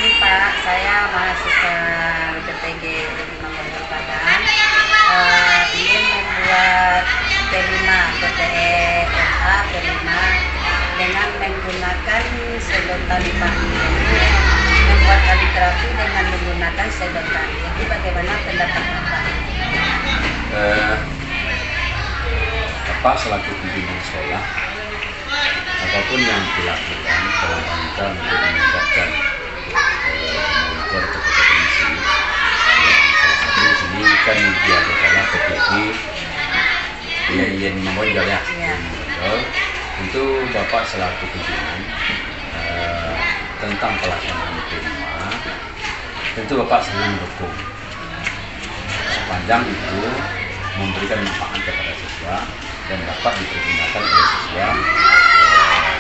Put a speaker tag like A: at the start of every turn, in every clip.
A: pagi Pak, saya mahasiswa BPG Negeri Manggarai Padang, ingin membuat P5 PTE LA P5 dengan menggunakan sedotan pagi. Membuat kaligrafi dengan menggunakan sedotan. Jadi bagaimana pendapat Bapak?
B: Bapak selaku pimpinan sekolah, apapun yang dilakukan dalam rangka untuk meningkatkan kemampuan atau kompetensi, salah satu di sini kan dia adalah PPG yang mengonjol ya. Tentu Bapak selaku pimpinan tentang pelaksanaan P5, tentu Bapak selalu mendukung sepanjang itu memberikan manfaat kepada siswa dan dapat dipergunakan oleh siswa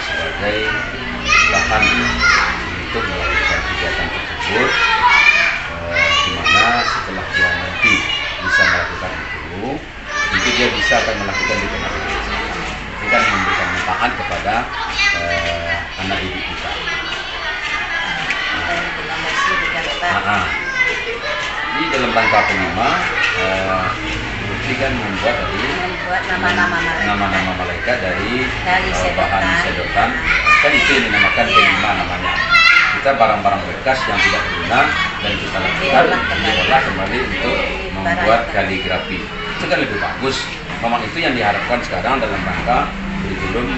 B: sebagai bahan untuk melakukan kegiatan tersebut, di mana setelah dia nanti bisa melakukan itu, nanti dia bisa akan melakukan di tengah desa. Ini kan memberikan manfaat kepada anak didik kita. Di dalam rangka P5, Lutfi kan membuat nama-nama malaikat dari bahan sedotan. Kan itu yang dinamakan P5 namanya. Kita barang-barang bekas yang tidak berguna dan kita lakukan diolah kembali untuk membuat kaligrafi. Itu kan lebih bagus. Memang itu yang diharapkan sekarang dalam rangka kurikulum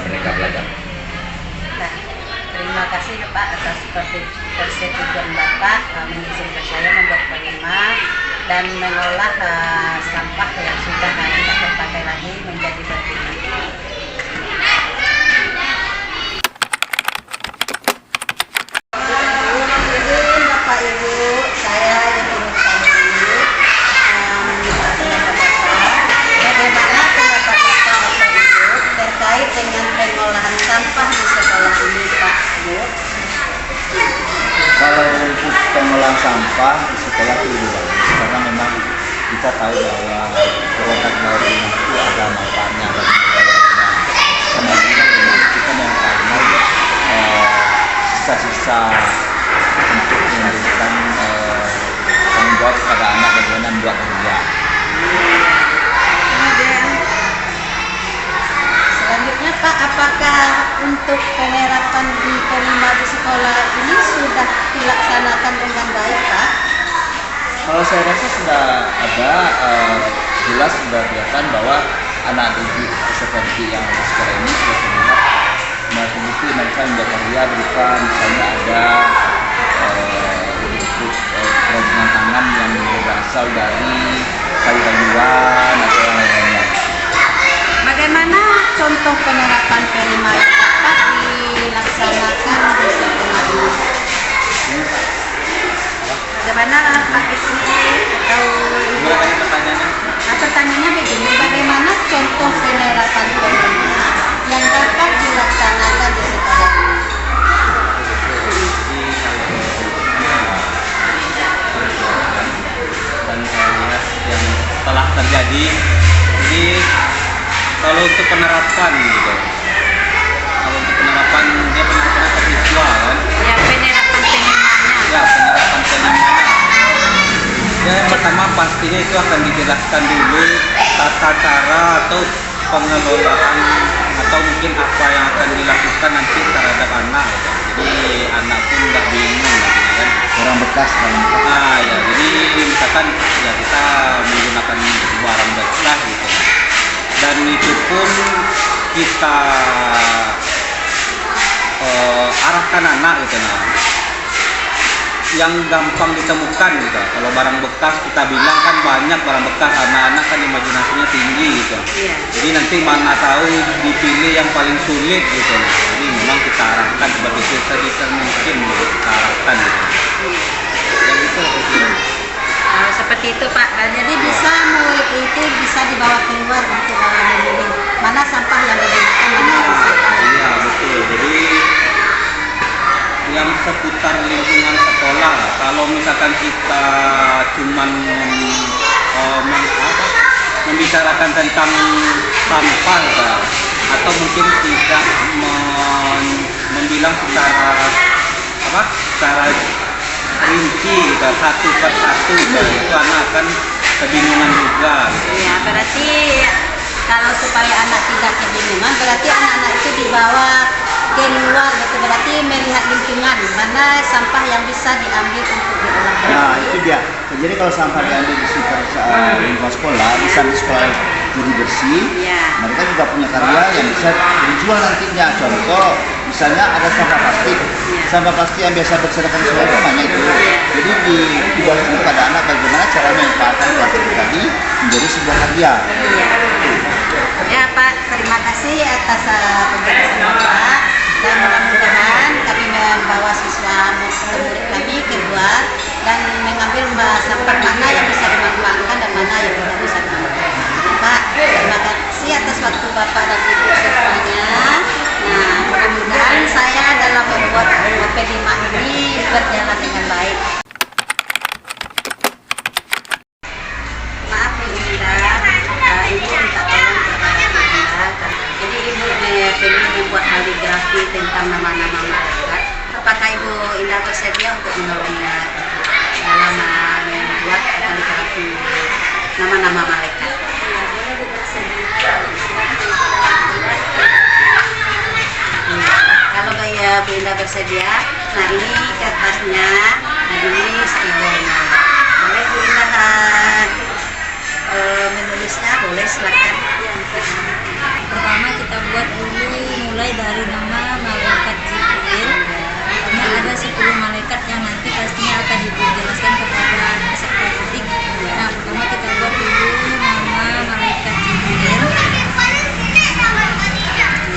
B: mereka belajar.
A: Nah, terima kasih ya Pak atas persetujuan Bapak mengizinkan saya membuat P5 dan mengolah sampah yang sudah tidak terpakai lagi menjadi berguna. Bapak Ibu, saya ingin bagaimana pendapat Bapak atau Ibu terkait dengan pengolahan sampah di sekolah ini Pak Bu?
C: Kalau untuk pengolahan sampah di sekolah itu lebih bagus karena memang kita tahu bahwa produk daur ulang itu ada manfaatnya dan kemungkinan kita menggunakan sisa-sisa untuk memberikan tanggung jawab kepada anak bagaimana membuat kerja.
A: Kemudian selanjutnya Pak, apakah untuk penerapan di P5 di sekolah ini sudah dilaksanakan dengan baik Pak?
C: Kalau saya rasa sudah ada, jelas sudah kelihatan bahwa anak didik seperti yang di sekolah ini sudah terlihat terbukti mereka membuat karya berupa misalnya ada bentuk kerajinan tangan yang berasal dari kayu-kayuan atau yang lain-lainnya.
A: Bagaimana contoh penerapan P5 yang dapat dilaksanakan di sekolah ini? Bagaimana Pak Ismi atau pertanyaannya begini, bagaimana contoh penerapan P5 yang dapat dilaksanakan di sekolah ini?
D: Dan saya lihat yang telah terjadi, jadi kalau untuk penerapan gitu, kalau untuk penerapan dia penerapan visual kan?
A: Ya, penerapan penimanya.
D: Ya, penerapan penimanya. Ya, yang pertama pastinya itu akan dijelaskan dulu tata cara atau pengelolaan atau mungkin apa yang akan dilakukan nanti terhadap anak gitu. Jadi anak pun nggak bingung gitu kan.
C: Barang bekas
D: Ya, jadi misalkan ya kita menggunakan barang bekas gitu. Dan itu pun kita arahkan anak gitu nah. Yang gampang ditemukan gitu. Kalau barang bekas kita bilang kan banyak barang bekas, anak-anak kan imajinasinya tinggi gitu.
A: Iya.
D: Jadi nanti mana tahu dipilih yang paling sulit gitu. Jadi memang kita arahkan seperti itu sedikit mungkin kita arahkan gitu. Yang itu
A: Seperti itu Pak. Jadi bisa murid itu bisa dibawa keluar untuk memilih mana sampah yang digunakan, mana yang sampah.
D: Iya betul. Jadi yang seputar lingkungan sekolah, kalau misalkan kita cuman membicarakan tentang sampah atau mungkin tidak membilang secara rinci satu per satu, itu anak akan kebingungan juga.
A: Ya, berarti kalau supaya anak tidak kebingungan, berarti anak-anak itu dibawa keluar gitu, berarti melihat lingkungan mana sampah yang bisa diambil untuk diolah.
C: Nah itu dia. Jadi kalau sampah diambil di sekitar lingkungan sekolah, bisa di sekolah jadi bersih.
A: Ya.
C: Mereka juga punya karya yang bisa dijual nantinya. Contoh, misalnya ada sampah plastik. Sampah plastik yang biasa berserakan di sekolah itu banyak itu. Jadi dijelaskan kepada anak bagaimana cara memanfaatkan plastik tadi menjadi sebuah karya.
A: Iya. Ya Pak, terima kasih atas penjelasan Bapak, dan mudah-mudahan kami membawa siswa murid kami keluar dan mengambil sampah mana yang bisa dimanfaatkan dan mana yang tidak bisa dimanfaatkan. Pak, terima kasih atas waktu Bapak dan Ibu semuanya. Nah, mudah-mudahan saya dalam membuat P5 ini berjalan dengan baik. Maaf Bu Indah, Ibu minta tolong kepada Bu Indah. Jadi Ibu pengen membuat kaligrafi tentang nama-nama malaikat. Apakah Ibu Indah bersedia untuk menolongnya dalam membuat kaligrafi nama-nama malaikat? Kalau Bu Indah bersedia, nah ini kertasnya, nah ini spidolnya. Boleh Bu Indah menulisnya, boleh silakan.
E: Pertama kita buat dulu mulai dari nama malaikat Jibril. Karena ada 10 malaikat yang nanti pastinya akan dijelaskan kepada peserta didik. Nah, pertama kita buat dulu nama malaikat Jibril.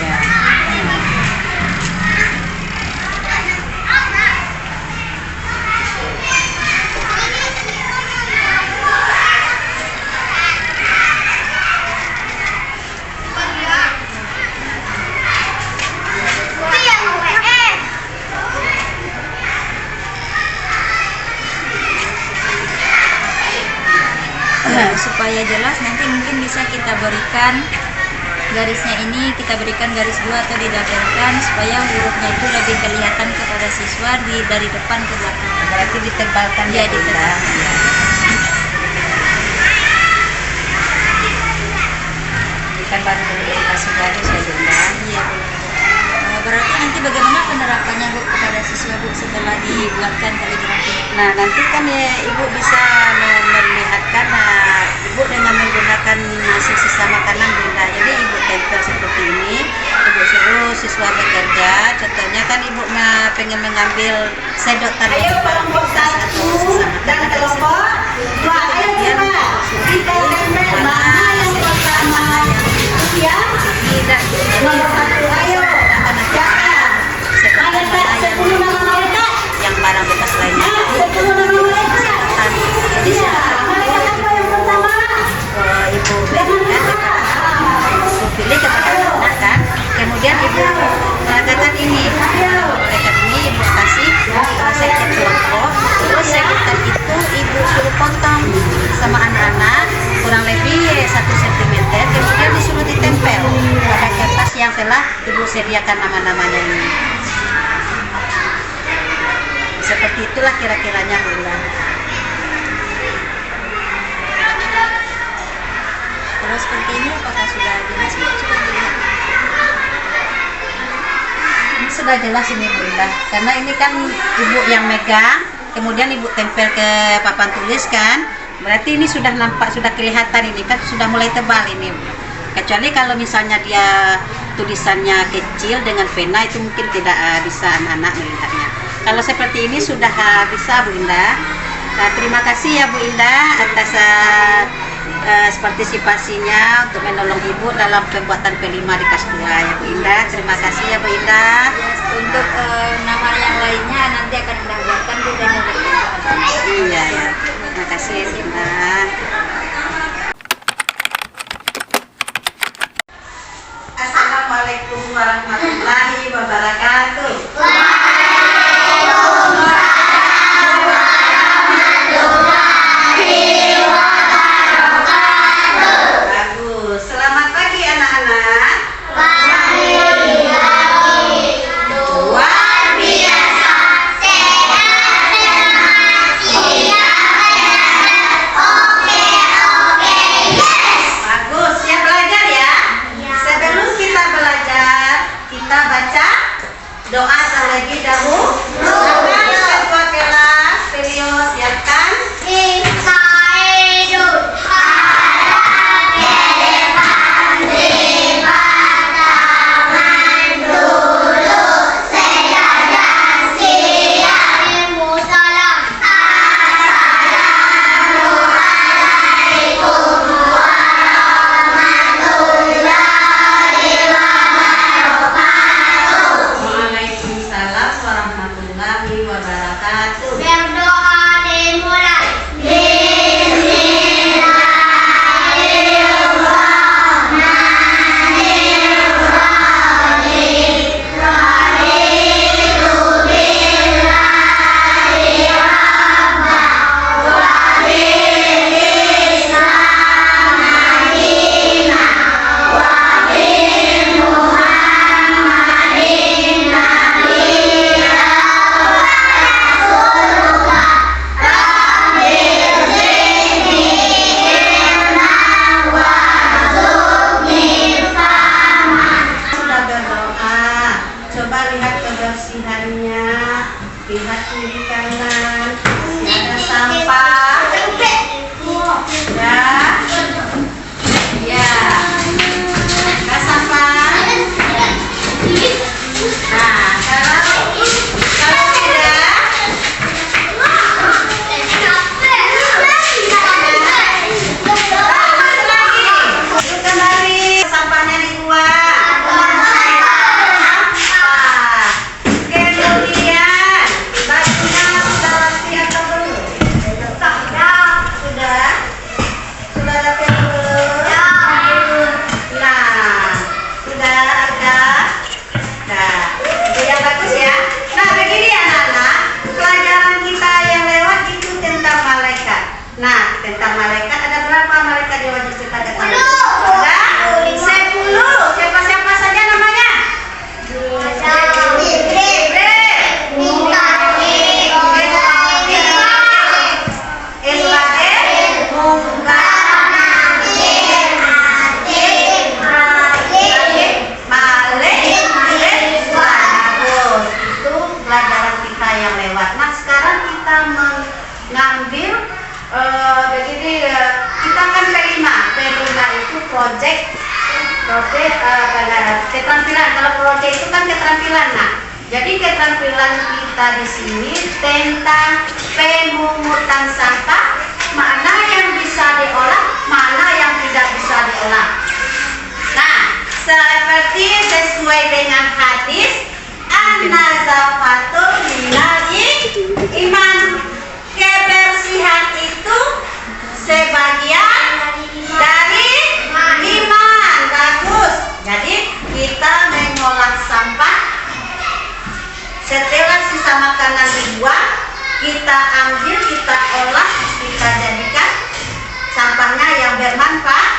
A: Ya.
E: Supaya jelas nanti mungkin bisa kita berikan garisnya ini, kita berikan garis 2 atau didabelkan supaya hurufnya itu lebih kelihatan kepada siswa dari depan ke belakang.
A: Berarti ditebalkan
E: Ya,
A: Bu Indah. Ini kan baru dikasih garis ya Bu Indah.
E: Iya. Berarti nanti bagaimana penerapannya Bu kepada siswa Bu setelah dibuatkan kaligrafi?
A: Nah nanti kan ya Ibu bisa melihatkan Ibu dengan menggunakan sisa makanan Bu Indah. Jadi Ibu tempel seperti ini, Ibu suruh siswa bekerja. Contohnya kan Ibu pengen mengambil sedotan dari barang bekas atau sisa makanan dari sedotan. Kemudian suruh Ibu mana sedotan mana yang tidak yang barang bekas lainnya. Jadi Ibu berikan Ibu pilih kepada anak kan. Kemudian Ibu mengatakan ini malaikat ini Ibu kasih sektor kelompok. Terus sektor itu Ibu suruh potong sama anak-anak kurang lebih 1 cm. Kemudian disuruh ditempel pada kertas yang telah Ibu sediakan nama-namanya ini. Seperti itulah kira-kiranya Bu Indah.
E: Kalau seperti ini apakah sudah jelas Bu? Coba dilihat.
A: Ini sudah jelas ini Bu Indah, karena ini kan Ibu yang megang, kemudian Ibu tempel ke papan tulis kan, berarti ini sudah nampak, sudah kelihatan ini kan sudah mulai tebal ini. Kecuali kalau misalnya dia tulisannya kecil dengan pena itu mungkin tidak bisa anak-anak melihatnya. Kalau seperti ini sudah bisa Bu Indah. Nah, terima kasih ya Bu Indah atas partisipasinya untuk menolong Ibu dalam pembuatan P5 di kelas 2 ya Bu Indah. Terima kasih ya Bu Indah.
E: Untuk nama yang lainnya nanti akan dibuatkan Bu dan
A: Iya ya. Terima kasih ya Bu Indah. Assalamualaikum warahmatullahi wabarakatuh. Bagus. Selamat pagi anak-anak. Luar biasa. wabarakatuh.
F: Berdoa dimulai.
A: Sudah berdoa, coba lihat kebersihannya, lihat kiri kanan, masih ada sampah, ya, ada sampah. Nah, kalau tidak, kembali sampahnya dibuang. Sampah. Kemudian bajunya sudah rapi atau belum? Sudah. Sudah rapi atau belum? Nah, sudah ada. Nah, itu yang bagus ya. Nah, begini anak-anak, pelajaran kita yang lewat itu tentang malaikat. Nah, tentang malaikat ada berapa malaikat yang wajib kita ketahui? Ada 10. Siapa-siapa saja namanya? Itu pelajaran kita yang lewat. Nah, sekarang kita mengambil begini, kita kan P5 itu project keterampilan. Kalau project itu kan keterampilan. Nah, jadi keterampilan kita di sini tentang pemungutan sampah, mana yang bisa diolah, mana yang tidak bisa diolah. Nah, seperti sesuai dengan hadis an-nazafatul minal iman, kebersihan itu sebagian dari iman. Bagus. Jadi kita mengolah sampah. Setelah sisa makanan dibuang, kita ambil, kita olah, kita jadikan sampahnya yang bermanfaat.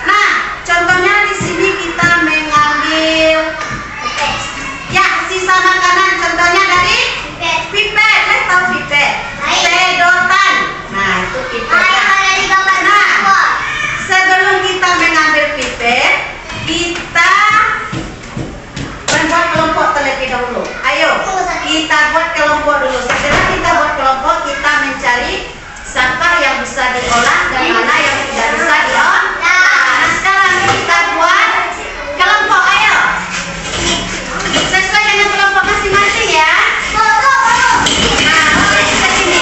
A: Nah, contohnya di sini kita mengambil ya sisa makanan. Contohnya dari pipet, tahu pipet? Sedotan. Nah, itu pipet. Nah, sebelum kita mengambil pipet, kita membuat kelompok terlebih dahulu. Ayo, kita buat kelompok dulu. Setelah kita buat kelompok, kita mencari sampah yang bisa diolah dan mana yang tidak bisa diolah. Nah, sekarang kita buat kelompok. Ayo, sesuai dengan kelompok masing-masing ya. Nah, oke, kita sini.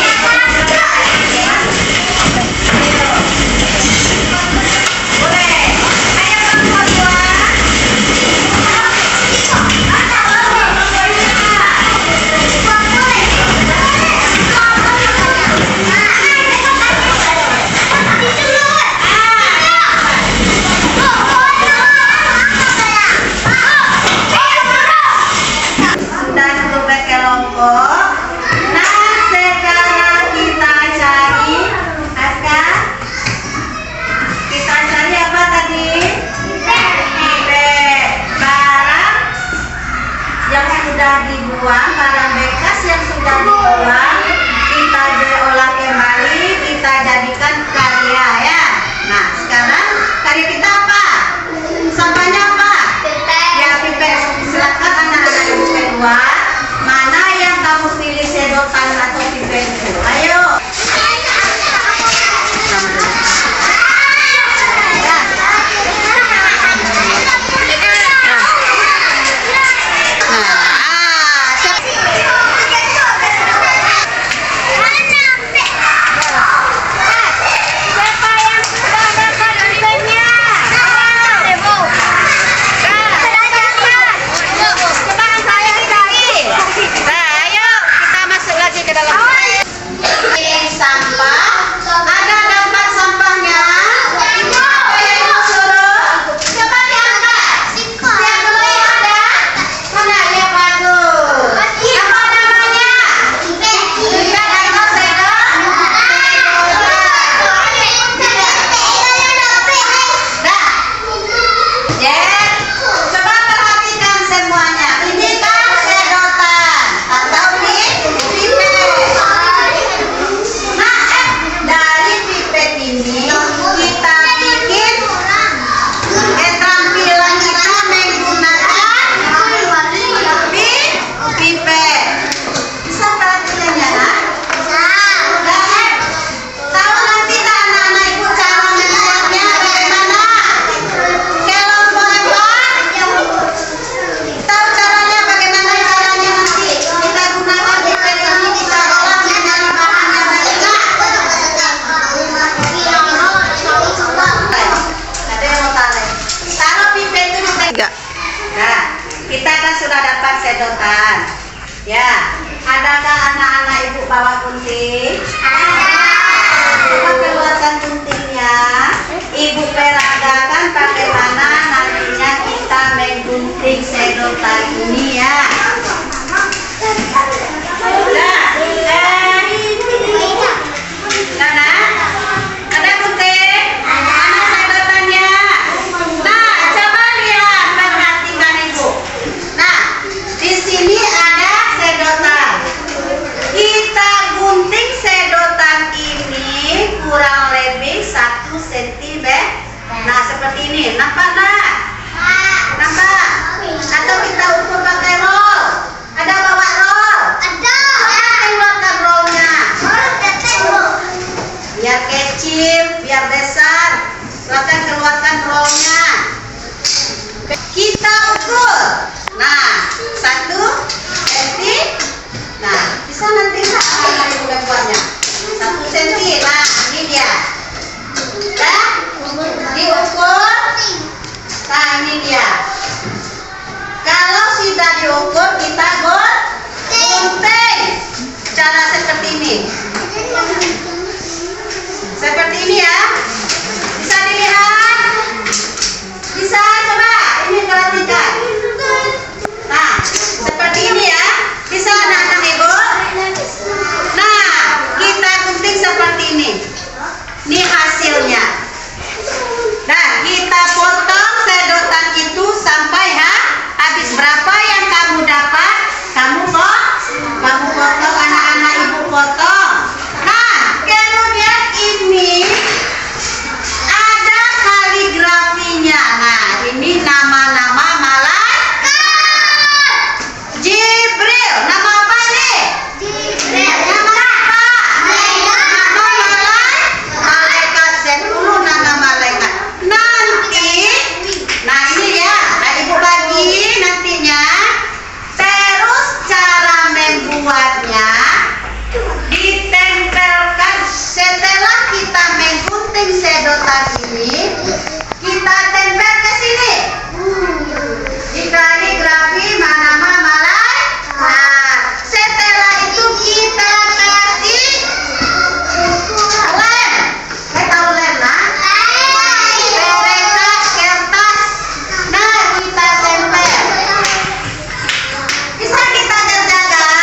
A: Boleh. Ayo kelompok 2. Sudah cukup berkelompok. Nah, sekarang kita cari apa tadi? Pipet. Barang yang sudah dibuang, barang bekas yang sudah diolah, kita diolah kembali, kita jadikan karya ya. Nah, sekarang karya kita apa? Sampahnya apa? Ya, pipet. Silakan anak-anak yang kedua, mana yang kamu pilih, sedotan atau pipet itu? Ayo. Nah, ayo. Ya, adakah anak-anak ibu bawa gunting? Ada. Coba keluarkan guntingnya. Ibu peragakan bagaimana nantinya kita menggunting sedotan ini ya. Nana, ada gunting? Mana sedotannya? Nah, coba lihat, perhatikan ibu. Nah, di sini ada sedotan. Kita gunting sedotan ini kurang lebih 1 cm. Nah, seperti ini. Nampak nak? Nampak? Atau kita ukur pakai roll? Ada bawa roll? Ada. Keluarkan rollnya. Biar kecil, biar besar. Silakan keluarkan rollnya. Kita ukur. Nah, 1 cm. Nah, bisa nanti anak ibu buatnya 1 cm. Nah, ini dia. Dah, diukur. Nah, ini dia. Kalau sudah diukur, kita gunting. Cara seperti ini. Seperti ini ya. Bisa dilihat? Bisa, coba. Ini perhatikan. Nah, seperti ini ya. Bisa anak-anak ibu? Nah, kita gunting seperti ini. Ini hasilnya. Nah, kita potong sedotan itu sampai habis. Berapa yang kamu dapat? Kamu potong, anak-anak ibu potong. Nah, kemudian ini ada kaligrafinya. Nah, ini nama-nama malaikat. Jibril, nama apa nih? Nama apa? Nama malaikat. 10 nama malaikat. Nanti, nah ini ya, ibu bagi nantinya. Terus cara membuatnya ditempelkan setelah kita menggunting sedotan ini, kita tempel ke sini. Di kaligrafi nama malaikat. Setelah itu kita kasih lem. Tahu lem lah? Perekat kertas. Nah, kita tempel. Bisa kita kerjakan?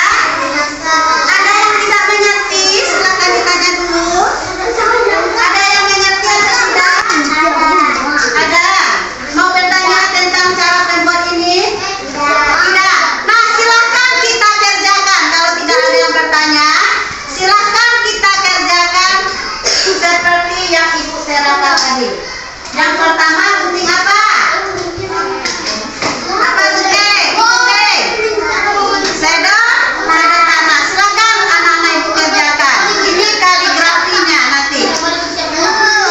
A: Ada yang tidak mengerti? Silakan ditanya dulu. Ada yang mengerti atau tidak? Ada. Mau bertanya tentang cara membuat ini? Tidak. Nah, silakan kita kerjakan. Kalau tidak ada yang bertanya, silakan kita kerjakan seperti yang ibu serahkan tadi. Yang pertama, gunting apa? Apa gunting? Gunting. Sedotan. Nah, silakan anak-anak ibu kerjakan. Ini kaligrafinya nanti.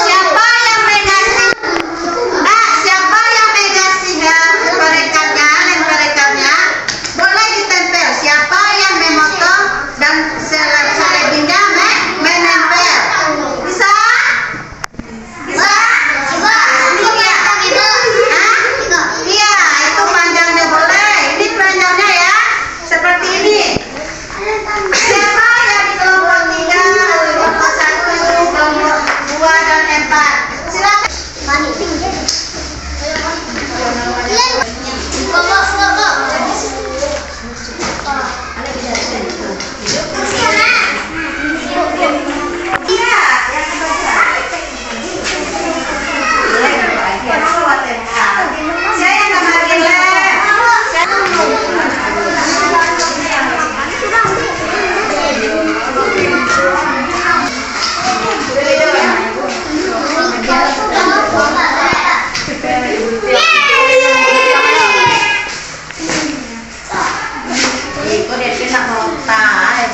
A: Siapa yang mengasih? Nah, siapa yang mengasih perekatnya, lem perekatnya? Boleh ditempel. Siapa yang memotong dan selebihnya menempel? Bisa? Bisa? Ini dia. Hah? Iya, itu panjangnya boleh. Ini panjangnya ya. Seperti ini. Siapa yang di kelompok 3, kelompok 1, kelompok 2 dan 4? Silakan. Iya, yang kebaca. Saya yang kemarin lem. Ikut dia kena montai.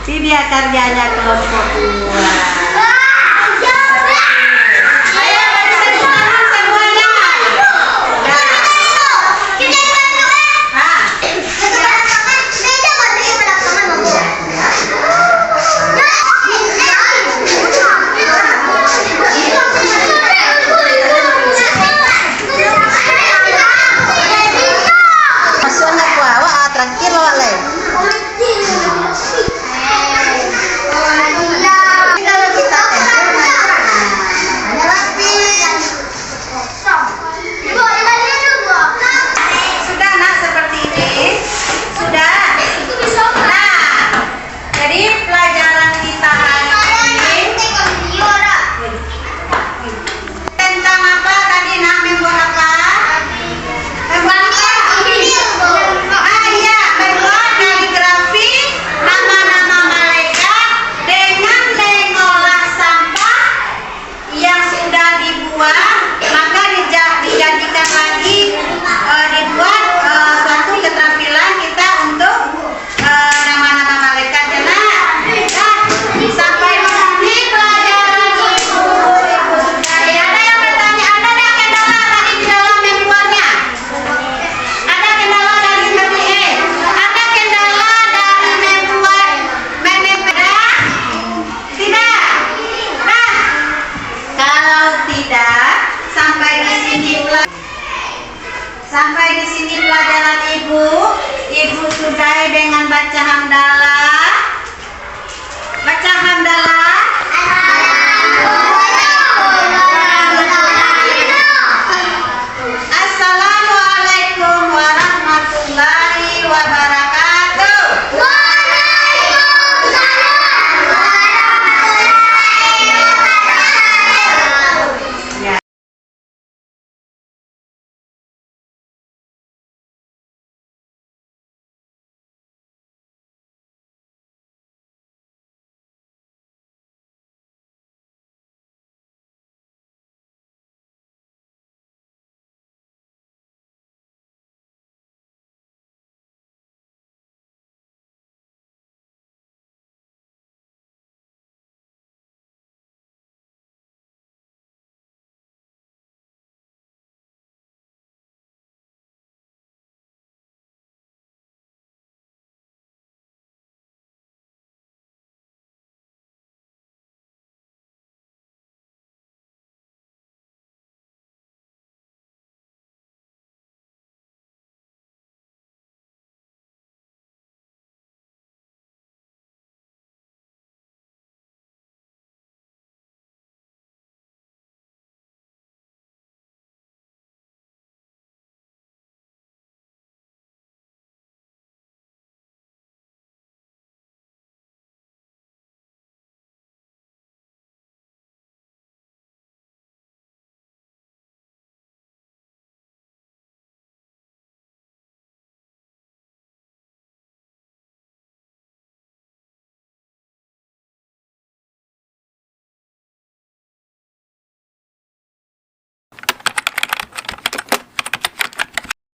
A: Ini dia kerjanya kelompok 2.